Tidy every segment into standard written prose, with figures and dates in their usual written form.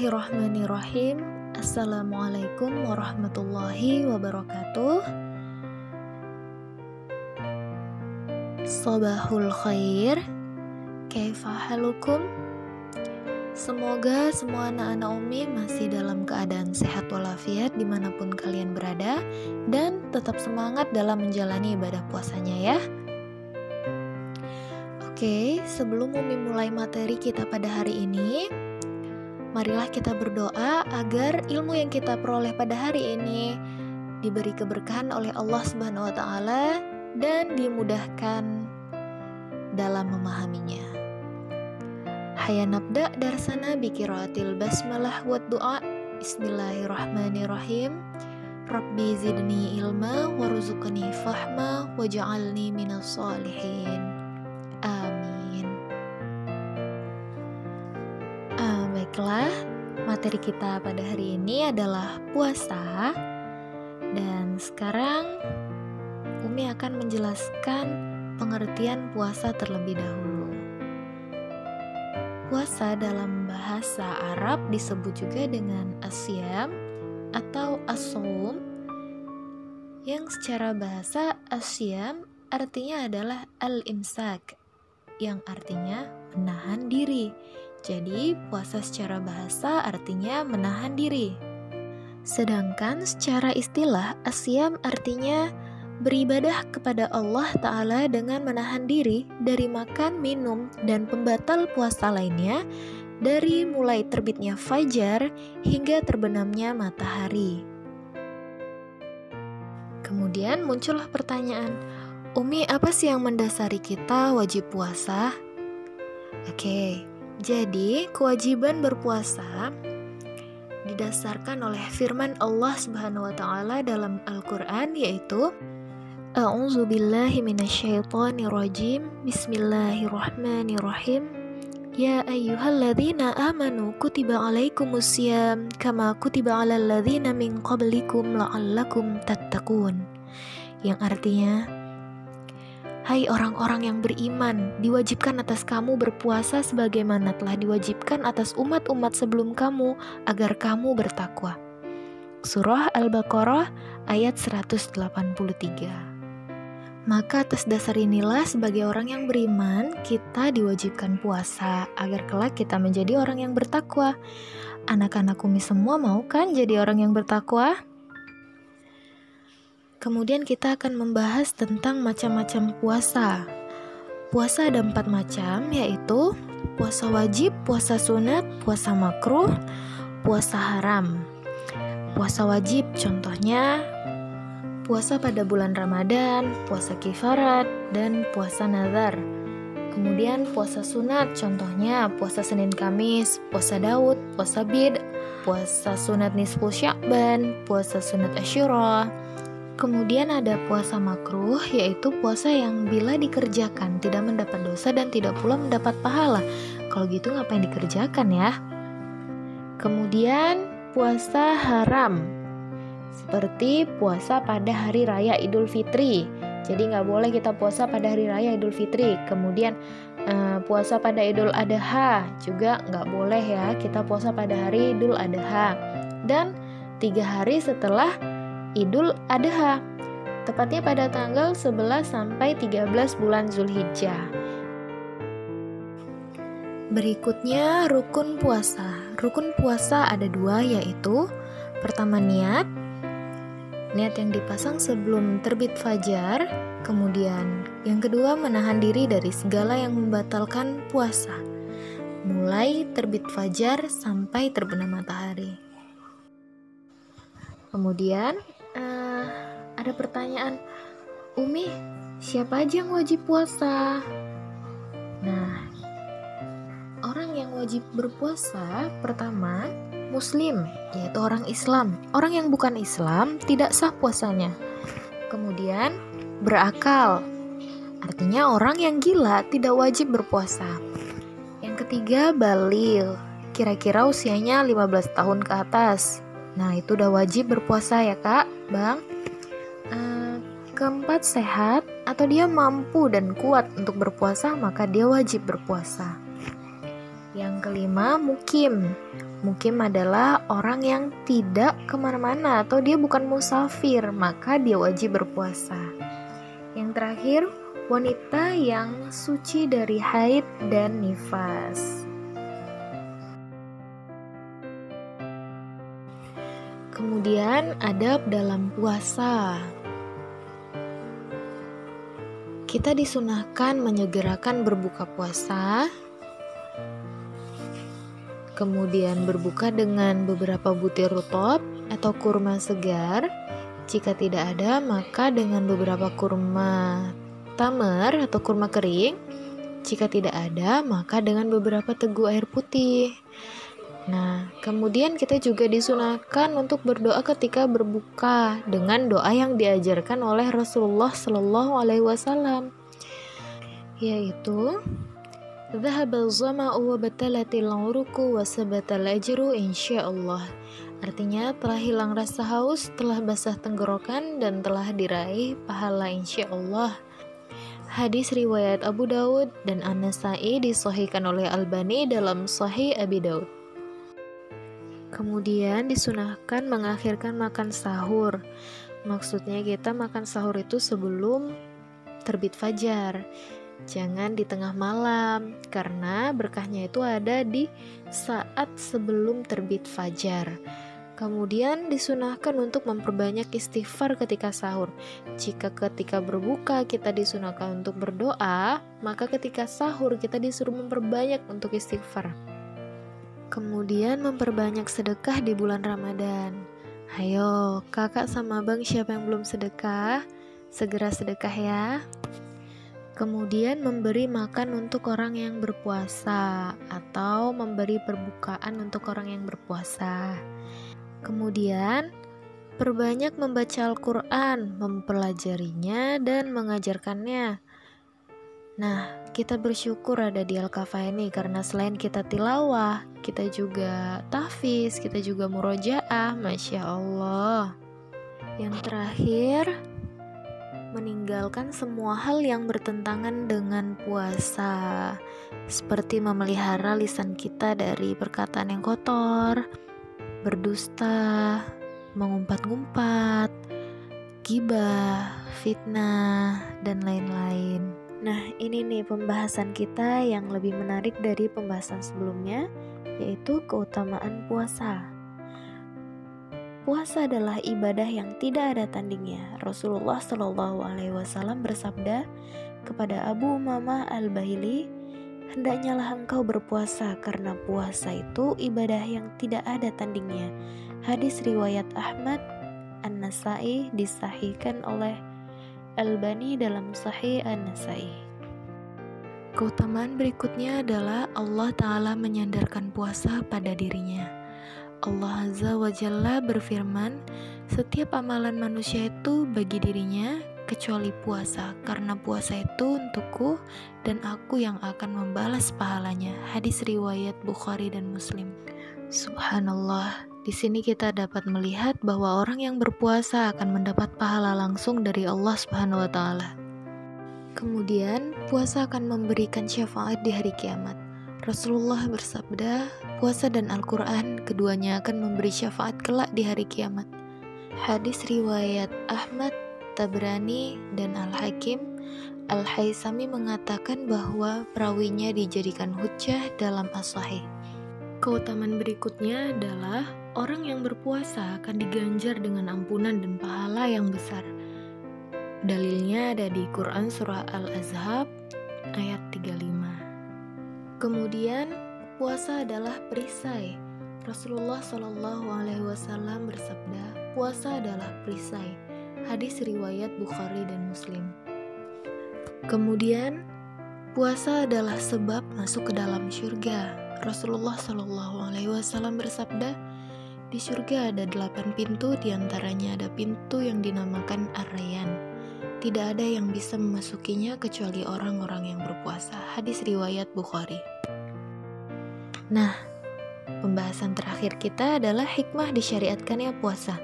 Bismillahirrahmanirrahim. Assalamualaikum warahmatullahi wabarakatuh. Sabahul khair. Kaifa halukum? Semoga semua anak-anak Umi masih dalam keadaan sehat walafiat dimanapun kalian berada, dan tetap semangat dalam menjalani ibadah puasanya ya. Oke, sebelum Umi mulai materi kita pada hari ini, marilah kita berdoa agar ilmu yang kita peroleh pada hari ini diberi keberkahan oleh Allah Subhanahu wa taala dan dimudahkan dalam memahaminya. Hayya nabda darsana bi qiraatil basmalah wa du'a. Bismillahirrahmanirrahim. Rabbi zidni ilma warzuqni fahma waj'alni minas sholihin. Amin. Baiklah, materi kita pada hari ini adalah puasa. Dan sekarang Umi akan menjelaskan pengertian puasa terlebih dahulu. Puasa dalam bahasa Arab disebut juga dengan asyam atau as-shaum, yang secara bahasa asyam artinya adalah al-imsak, yang artinya menahan diri. Jadi puasa secara bahasa artinya menahan diri. Sedangkan secara istilah asyam artinya beribadah kepada Allah Ta'ala dengan menahan diri dari makan, minum, dan pembatal puasa lainnya dari mulai terbitnya fajar hingga terbenamnya matahari. Kemudian muncullah pertanyaan, Umi, apa sih yang mendasari kita wajib puasa? Oke, jadi kewajiban berpuasa didasarkan oleh firman Allah Subhanahu wa taala dalam Al-Qur'an, yaitu A'udzubillahi minasyaitonirrajim. Bismillahirrahmanirrahim. Ya ayyuhalladzina amanu kutiba alaikumusiyam kama kutiba alal ladzina min qablikum la'allakum tattaqun. Yang artinya, hai orang-orang yang beriman, diwajibkan atas kamu berpuasa sebagaimana telah diwajibkan atas umat-umat sebelum kamu agar kamu bertakwa. Surah Al-Baqarah ayat 183. Maka atas dasar inilah sebagai orang yang beriman, kita diwajibkan puasa agar kelak kita menjadi orang yang bertakwa. Anak-anak Umi semua mau kan jadi orang yang bertakwa? Kemudian kita akan membahas tentang macam-macam puasa. Puasa ada 4 macam, yaitu puasa wajib, puasa sunat, puasa makruh, puasa haram. Puasa wajib contohnya puasa pada bulan Ramadan, puasa kifarat, dan puasa nazar. Kemudian puasa sunat contohnya puasa Senin Kamis, puasa Daud, puasa Bid, puasa sunat nisfu Sya'ban, puasa sunat Asyura. Kemudian ada puasa makruh, yaitu puasa yang bila dikerjakan tidak mendapat dosa dan tidak pula mendapat pahala. Kalau gitu ngapain dikerjakan ya? Kemudian puasa haram, seperti puasa pada hari raya Idul Fitri. Jadi nggak boleh kita puasa pada hari raya Idul Fitri. Kemudian puasa pada Idul Adha juga nggak boleh ya, kita puasa pada hari Idul Adha. Dan 3 hari setelah Idul Adha, tepatnya pada tanggal 11 sampai 13 bulan Zulhijjah. Berikutnya rukun puasa. Rukun puasa ada 2, yaitu pertama niat yang dipasang sebelum terbit fajar. Kemudian yang kedua menahan diri dari segala yang membatalkan puasa, mulai terbit fajar sampai terbenam matahari. Kemudian ada pertanyaan, Umi, siapa aja yang wajib puasa? Nah, orang yang wajib berpuasa pertama Muslim, yaitu orang Islam. Orang yang bukan Islam tidak sah puasanya. Kemudian berakal, artinya orang yang gila tidak wajib berpuasa. Yang ketiga baligh, kira-kira usianya 15 tahun ke atas. Nah, itu udah wajib berpuasa ya Kak, Bang. Keempat sehat atau dia mampu dan kuat untuk berpuasa, maka dia wajib berpuasa. Yang kelima, mukim. Mukim adalah orang yang tidak kemana-mana atau dia bukan musafir, maka dia wajib berpuasa. Yang terakhir, wanita yang suci dari haid dan nifas. Kemudian adab dalam puasa. Kita disunahkan menyegerakan berbuka puasa, kemudian berbuka dengan beberapa butir rutop atau kurma segar. Jika tidak ada, maka dengan beberapa kurma tamar atau kurma kering. Jika tidak ada, maka dengan beberapa teguk air putih. Nah, kemudian kita juga disunahkan untuk berdoa ketika berbuka dengan doa yang diajarkan oleh Rasulullah Shallallahu Alaihi Wasallam, yaitu Dhahabal zama'u wa batalatil uruku wa sabatal ajru insyaallah. Artinya, telah hilang rasa haus, telah basah tenggorokan, dan telah diraih pahala insyaallah. Hadis riwayat Abu Daud dan An-Nasai disahihkan oleh Albani dalam Sahih Abi Daud. Kemudian disunahkan mengakhirkan makan sahur. Maksudnya kita makan sahur itu sebelum terbit fajar. Jangan di tengah malam, karena berkahnya itu ada di saat sebelum terbit fajar. Kemudian disunahkan untuk memperbanyak istighfar ketika sahur. Jika ketika berbuka kita disunahkan untuk berdoa, maka ketika sahur kita disuruh memperbanyak untuk istighfar. Kemudian memperbanyak sedekah di bulan Ramadan. Ayo, kakak sama abang siapa yang belum sedekah? Segera sedekah ya. Kemudian memberi makan untuk orang yang berpuasa atau memberi perbukaan untuk orang yang berpuasa. Kemudian perbanyak membaca Al-Quran, mempelajarinya dan mengajarkannya. Nah, kita bersyukur ada di Al-Kafa ini karena selain kita tilawah, kita juga tahfiz, kita juga murojaah, Masya Allah. Yang terakhir, meninggalkan semua hal yang bertentangan dengan puasa, seperti memelihara lisan kita dari perkataan yang kotor, berdusta, mengumpat-ngumpat, ghibah, fitnah, dan lain-lain. Nah, ini nih pembahasan kita yang lebih menarik dari pembahasan sebelumnya, yaitu keutamaan puasa. Puasa adalah ibadah yang tidak ada tandingnya. Rasulullah Shallallahu Alaihi Wasallam bersabda kepada Abu Umamah Al-Bahili, "Hendaknyalah engkau berpuasa karena puasa itu ibadah yang tidak ada tandingnya." Hadis riwayat Ahmad, An-Nasai disahihkan oleh Albani dalam Sahih An-Nasai. Keutamaan berikutnya adalah Allah Ta'ala menyandarkan puasa pada dirinya. Allah Azza wa Jalla berfirman, setiap amalan manusia itu bagi dirinya kecuali puasa, karena puasa itu untukku dan aku yang akan membalas pahalanya. Hadis riwayat Bukhari dan Muslim. Subhanallah, di sini kita dapat melihat bahwa orang yang berpuasa akan mendapat pahala langsung dari Allah Subhanahu wa Ta'ala. Kemudian, puasa akan memberikan syafaat di hari kiamat. Rasulullah bersabda, puasa dan Al-Quran keduanya akan memberi syafaat kelak di hari kiamat. Hadis riwayat Ahmad, Tabrani, dan Al-Hakim. Al-Haisami mengatakan bahwa perawinya dijadikan hujjah dalam As-Sahih. Keutamaan berikutnya adalah orang yang berpuasa akan diganjar dengan ampunan dan pahala yang besar. Dalilnya ada di Quran Surah Al-Ahzab ayat 35. Kemudian, puasa adalah perisai. Rasulullah Shallallahu Alaihi Wasallam bersabda, puasa adalah perisai. Hadis riwayat Bukhari dan Muslim. Kemudian, puasa adalah sebab masuk ke dalam surga. Rasulullah Shallallahu Alaihi Wasallam bersabda, di surga ada 8 pintu, diantaranya ada pintu yang dinamakan Ar-Rayyan. Tidak ada yang bisa memasukinya kecuali orang-orang yang berpuasa. Hadis riwayat Bukhari. Nah, pembahasan terakhir kita adalah hikmah disyariatkannya puasa.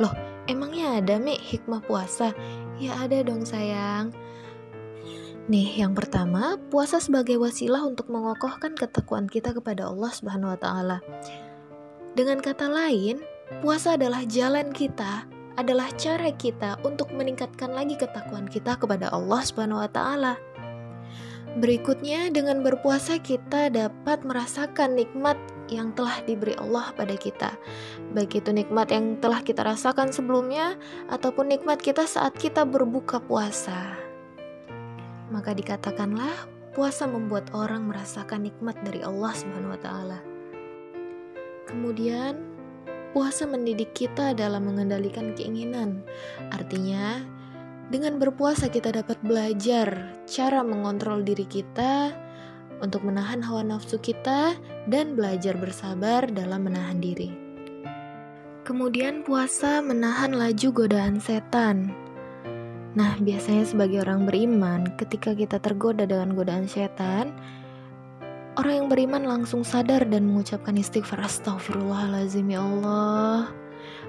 Loh, emangnya ada hikmah puasa? Ya ada dong sayang. Nih, yang pertama, puasa sebagai wasilah untuk mengokohkan ketakwaan kita kepada Allah Subhanahu wa taala. Dengan kata lain, puasa adalah jalan kita, adalah cara kita untuk meningkatkan lagi ketakwaan kita kepada Allah Subhanahu wa taala. Berikutnya, dengan berpuasa kita dapat merasakan nikmat yang telah diberi Allah pada kita. Baik itu nikmat yang telah kita rasakan sebelumnya ataupun nikmat kita saat kita berbuka puasa. Maka dikatakanlah puasa membuat orang merasakan nikmat dari Allah Subhanahu wa taala. Kemudian, puasa mendidik kita dalam mengendalikan keinginan. Artinya, dengan berpuasa kita dapat belajar cara mengontrol diri kita untuk menahan hawa nafsu kita dan belajar bersabar dalam menahan diri. Kemudian puasa menahan laju godaan setan. Nah, biasanya sebagai orang beriman, ketika kita tergoda dengan godaan setan, orang yang beriman langsung sadar dan mengucapkan istighfar, astagfirullahaladzim, ya Allah,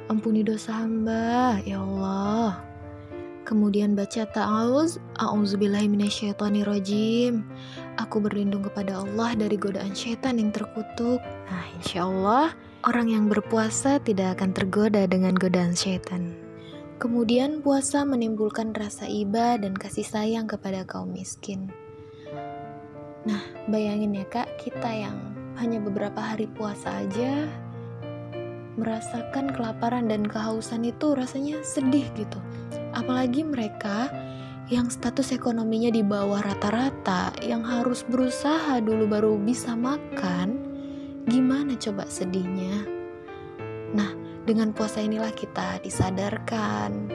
ampuni dosa hamba, ya Allah. Kemudian baca ta'awuz, a'udzubillahi minasyaitonirrajim. Aku berlindung kepada Allah dari godaan syaitan yang terkutuk. Nah, insya Allah orang yang berpuasa tidak akan tergoda dengan godaan syaitan. Kemudian puasa menimbulkan rasa iba dan kasih sayang kepada kaum miskin. Nah, bayangin ya kak, kita yang hanya beberapa hari puasa aja merasakan kelaparan dan kehausan itu rasanya sedih gitu. Apalagi mereka yang status ekonominya di bawah rata-rata, yang harus berusaha dulu baru bisa makan, gimana coba sedihnya? Nah, dengan puasa inilah kita disadarkan,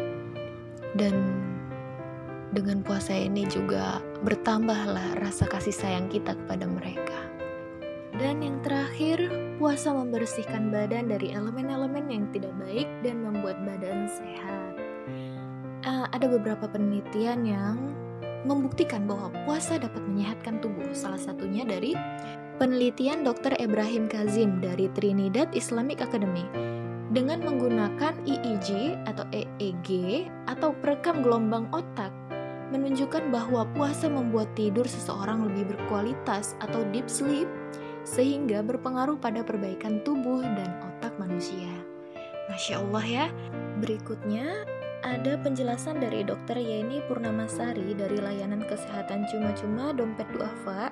dan dengan puasa ini juga bertambahlah rasa kasih sayang kita kepada mereka. Dan yang terakhir, puasa membersihkan badan dari elemen-elemen yang tidak baik dan membuat badan sehat. Ada beberapa penelitian yang membuktikan bahwa puasa dapat menyehatkan tubuh. Salah satunya dari penelitian Dr. Ibrahim Kazim dari Trinidad Islamic Academy. Dengan menggunakan EEG atau EEG atau perekam gelombang otak, menunjukkan bahwa puasa membuat tidur seseorang lebih berkualitas atau deep sleep, sehingga berpengaruh pada perbaikan tubuh dan otak manusia. Masya Allah ya. Berikutnya ada penjelasan dari Dr. Yeni Purnamasari dari Layanan Kesehatan Cuma-Cuma Dompet Duafa,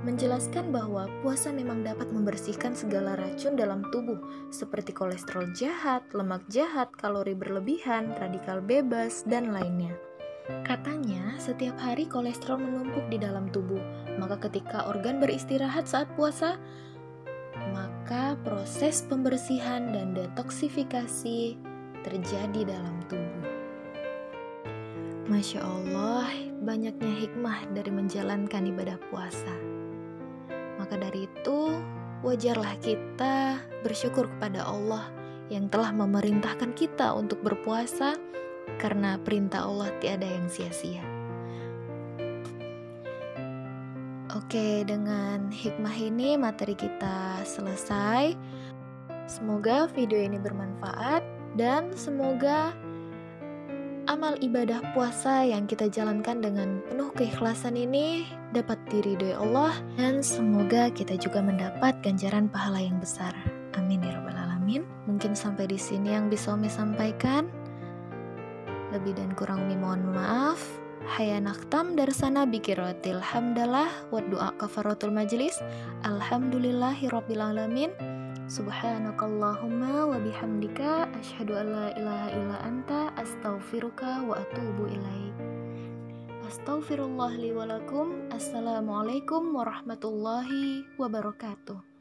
menjelaskan bahwa puasa memang dapat membersihkan segala racun dalam tubuh seperti kolesterol jahat, lemak jahat, kalori berlebihan, radikal bebas, dan lainnya. Katanya, setiap hari kolesterol menumpuk di dalam tubuh, maka ketika organ beristirahat saat puasa, maka proses pembersihan dan detoksifikasi terjadi dalam tubuh. Masya Allah, banyaknya hikmah dari menjalankan ibadah puasa. Maka dari itu, wajarlah kita bersyukur kepada Allah yang telah memerintahkan kita untuk berpuasa, karena perintah Allah tiada yang sia-sia. Oke, dengan hikmah ini materi kita selesai. Semoga video ini bermanfaat dan semoga amal ibadah puasa yang kita jalankan dengan penuh keikhlasan ini dapat diridhoi Allah, dan semoga kita juga mendapat ganjaran pahala yang besar. Amin ya rabbal alamin. Mungkin sampai di sini yang bisa Umi sampaikan. Lebih dan kurang Umi mohon maaf. Haya naktam darsana bikiratil hamdalah wa du'a kafaratul majlis. Alhamdulillahirabbil alamin. Subhanakallahumma wa bihamdika asyhadu an la ilaha illa anta astaghfiruka wa atubu ilaik. Astaghfirullah li wa lakum. Assalamualaikum warahmatullahi wabarakatuh.